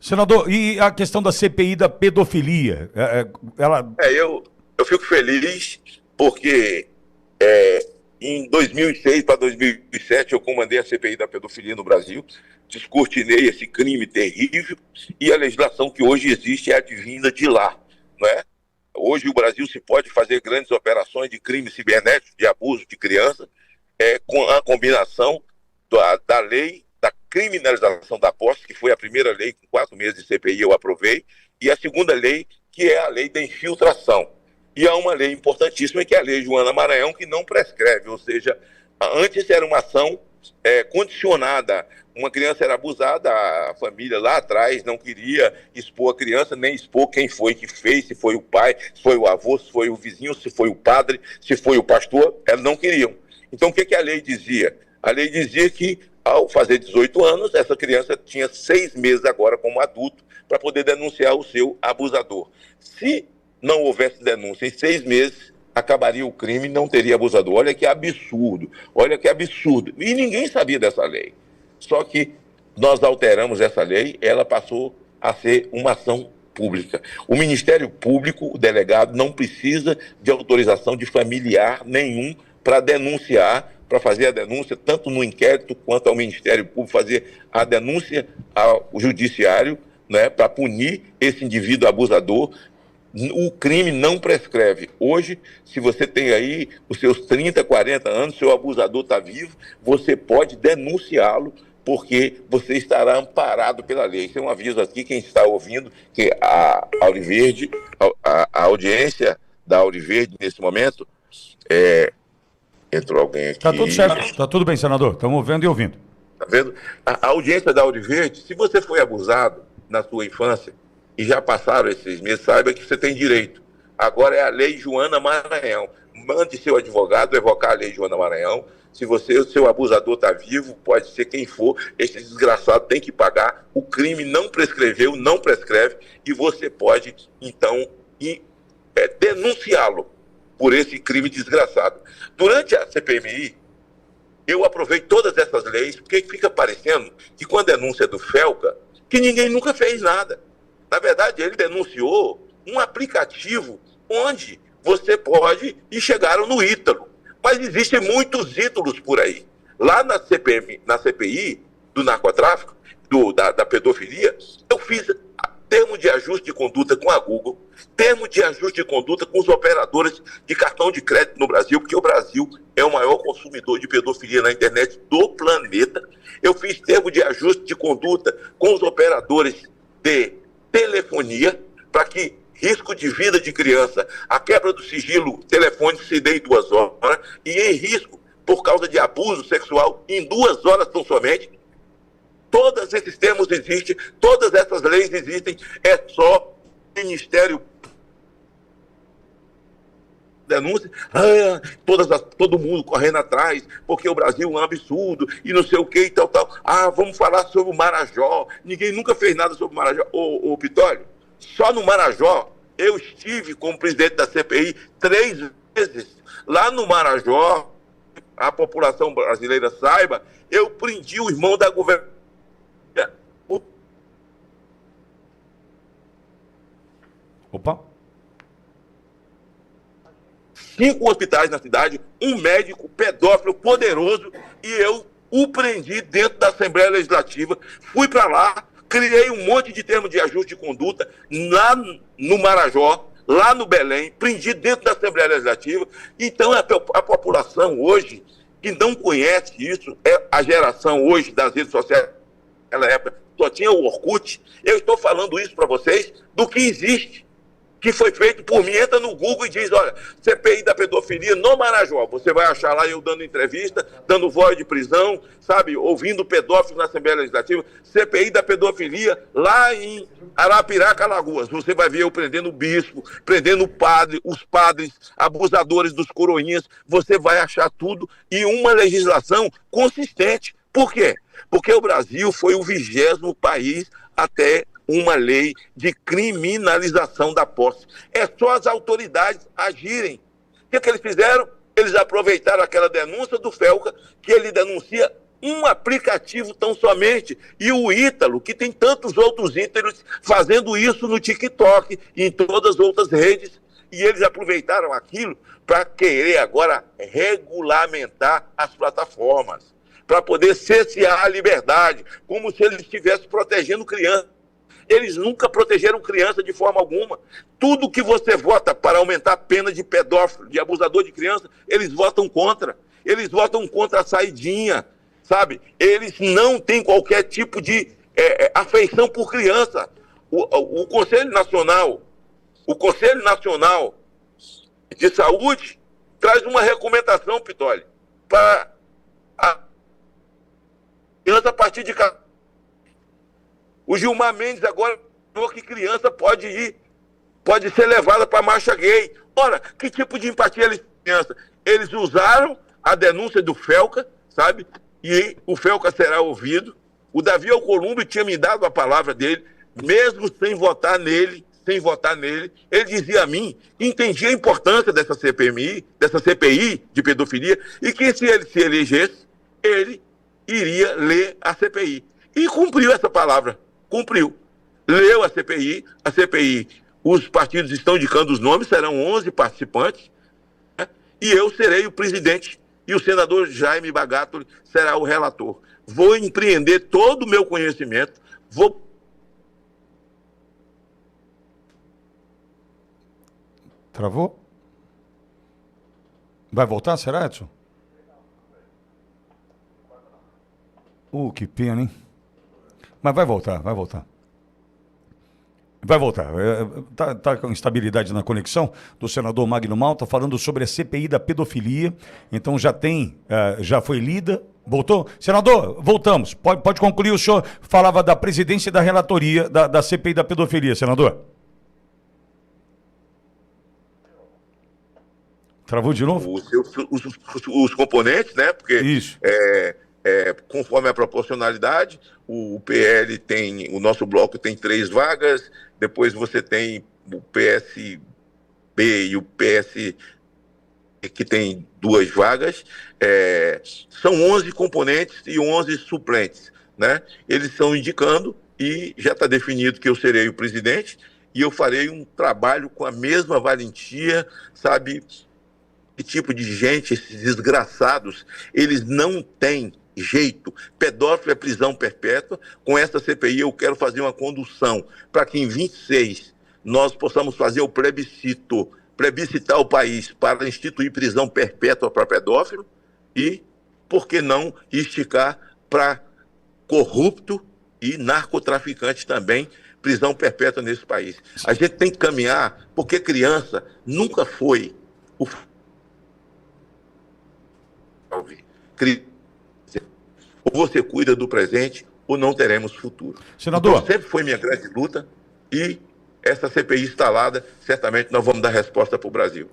Senador, e a questão da CPI da pedofilia? Ela... Eu fico feliz porque é, em 2006 para 2007 eu comandei a CPI da pedofilia no Brasil, descortinei esse crime terrível e a legislação que hoje existe é advinda de lá, não é? Hoje o Brasil se pode fazer grandes operações de crime cibernético, de abuso de criança, com a combinação da lei da criminalização da posse, que foi a primeira lei com 4 meses de CPI eu aprovei, e a segunda lei, que é a lei da infiltração. E há uma lei importantíssima, que é a lei Joana Maranhão, que não prescreve, ou seja, antes era uma ação condicionada. Uma criança era abusada, a família lá atrás não queria expor a criança, nem expor quem foi que fez, se foi o pai, se foi o avô, se foi o vizinho, se foi o padre, se foi o pastor, elas não queriam. Então o que a lei dizia? A lei dizia que ao fazer 18 anos, essa criança tinha 6 meses agora como adulto para poder denunciar o seu abusador. Se não houvesse denúncia em 6 meses, acabaria o crime e não teria abusador. Olha que absurdo, olha que absurdo. E ninguém sabia dessa lei. Só que nós alteramos essa lei, ela passou a ser uma ação pública. O Ministério Público, o delegado, não precisa de autorização de familiar nenhum para denunciar, para fazer a denúncia, tanto no inquérito quanto ao Ministério Público, fazer a denúncia ao Judiciário, né, para punir esse indivíduo abusador. O crime não prescreve. Hoje, se você tem aí os seus 30, 40 anos, seu abusador está vivo, você pode denunciá-lo, porque você estará amparado pela lei. Isso é um aviso aqui, quem está ouvindo, que a Auriverde, a audiência da Auriverde, nesse momento, entrou alguém aqui. Está tudo certo, está tudo bem, senador. Estamos vendo e ouvindo. Está vendo? A audiência da Auriverde, se você foi abusado na sua infância, e já passaram esses meses, saiba que você tem direito. Agora é a lei Joana Maranhão. Mande seu advogado evocar a lei Joana Maranhão. Se o seu abusador está vivo, pode ser quem for, esse desgraçado tem que pagar. O crime não prescreveu, não prescreve, e você pode, então, denunciá-lo por esse crime desgraçado. Durante a CPMI, eu aprovei todas essas leis, porque fica parecendo que com a denúncia do Felca, que ninguém nunca fez nada. Na verdade, ele denunciou um aplicativo onde você pode, e chegaram no Ítalo. Mas existem muitos ídolos por aí. Lá na CPI do narcotráfico, da pedofilia, eu fiz termo de ajuste de conduta com a Google, termo de ajuste de conduta com os operadores de cartão de crédito no Brasil, porque o Brasil é o maior consumidor de pedofilia na internet do planeta. Eu fiz termo de ajuste de conduta com os operadores de telefonia, para que risco de vida de criança, a quebra do sigilo telefônico se dê em 2 horas, e em risco por causa de abuso sexual em 2 horas tão somente. Todos esses termos existem, todas essas leis existem, é só o Ministério denúncia, todo mundo correndo atrás, porque o Brasil é um absurdo, e não sei o que e tal. Vamos falar sobre o Marajó. Ninguém nunca fez nada sobre o Marajó. Ô Pitólio, só no Marajó, eu estive como presidente da CPI 3 vezes. Lá no Marajó, a população brasileira saiba, eu prendi o irmão da governadora. Opa! 5 hospitais na cidade, um médico pedófilo poderoso, e eu o prendi dentro da Assembleia Legislativa. Fui para lá, criei um monte de termos de ajuste de conduta lá no Marajó, lá no Belém, prendi dentro da Assembleia Legislativa. Então a população hoje, que não conhece isso, é a geração hoje das redes sociais, naquela época só tinha o Orkut. Eu estou falando isso para vocês do que existe, que foi feito por mim. Entra no Google e diz, olha, CPI da pedofilia no Marajó. Você vai achar lá eu dando entrevista, dando voz de prisão, sabe, ouvindo pedófilos na Assembleia Legislativa. CPI da pedofilia lá em Arapiraca, Alagoas. Você vai ver eu prendendo o bispo, prendendo o padre, os padres, abusadores dos coroinhas. Você vai achar tudo, e uma legislação consistente. Por quê? Porque o Brasil foi o 20º país até uma lei de criminalização da posse. É só as autoridades agirem. O que eles fizeram? Eles aproveitaram aquela denúncia do Felca, que ele denuncia Um aplicativo tão somente. E o Ítalo, que tem tantos outros Ítalos fazendo isso no TikTok e em todas as outras redes, e eles aproveitaram aquilo para querer agora regulamentar as plataformas, para poder cercear a liberdade, como se eles estivessem protegendo crianças. Eles nunca protegeram criança de forma alguma. Tudo que você vota para aumentar a pena de pedófilo, de abusador de criança, eles votam contra. Eles votam contra a saidinha, sabe? Eles não têm qualquer tipo de afeição por criança. O Conselho Nacional de Saúde traz uma recomendação, Pitoli, para a criança a partir de... O Gilmar Mendes agora falou que criança pode ser levada para marcha gay. Ora, que tipo de empatia eles têm? Criança? Eles usaram a denúncia do Felca, sabe? E o Felca será ouvido. O Davi Alcolumbre tinha me dado a palavra dele, mesmo sem votar nele, ele dizia a mim que entendia a importância dessa CPI de pedofilia, e que se ele se elegesse, ele iria ler a CPI. E cumpriu essa palavra. Cumpriu. Leu a CPI, os partidos estão indicando os nomes, serão 11 participantes, né? E eu serei o presidente, e o senador Jaime Bagatoli será o relator. Vou empreender todo o meu conhecimento, Travou? Vai voltar, será, Edson? Que pena, hein? Mas vai voltar. Vai voltar. Tá com instabilidade na conexão do senador Magno Malta, falando sobre a CPI da pedofilia. Então já foi lida. Voltou? Senador, voltamos. Pode concluir. O senhor falava da presidência e da relatoria da CPI da pedofilia, senador. Travou de novo? Os componentes, né? Porque isso. Conforme a proporcionalidade, o PL o nosso bloco tem 3 vagas, depois você tem o PSB e o PS que tem 2 vagas, são 11 componentes e 11 suplentes, né? Eles estão indicando e já está definido que eu serei o presidente e eu farei um trabalho com a mesma valentia, sabe? Que tipo de gente, esses desgraçados, eles não têm jeito. Pedófilo é prisão perpétua. Com essa CPI eu quero fazer uma condução para que em 26 nós possamos fazer o plebiscitar o país para instituir prisão perpétua para pedófilo e, por que não, esticar para corrupto e narcotraficante também, prisão perpétua nesse país. A gente tem que caminhar, porque criança nunca foi ou você cuida do presente ou não teremos futuro. Senador, então, sempre foi minha grande luta e essa CPI instalada, certamente nós vamos dar resposta para o Brasil.